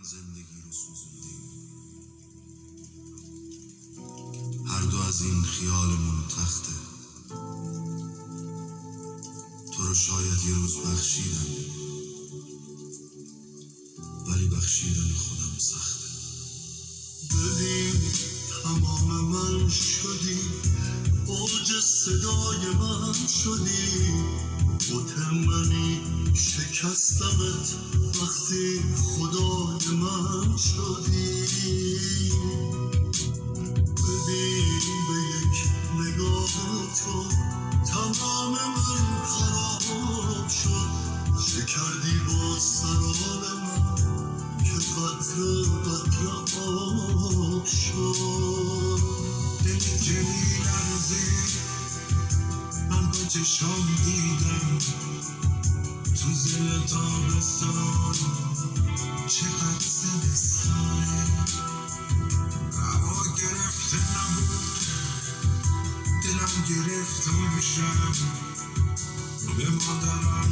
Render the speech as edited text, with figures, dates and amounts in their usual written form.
زندگی رو سوزوندیم، هر دو از این خیالمون تخته. تو رو شاید یه روز بخشیدم، ولی بخشیدن خودم سخته. ببین تمام من شدی، اوج صدای من شدی، بوت منی شکستمت وقتی خدای من شدی. ببین به یک نگاه تو تمام من خراب شد، شکردی با سرال من که قطره قطره آب شد. دل که می‌لرزه من با چشام دیدم، تو زل تابستان چقدر زمستانه. هوا گرفته نبود، دلم گرفت میشم، به مادرم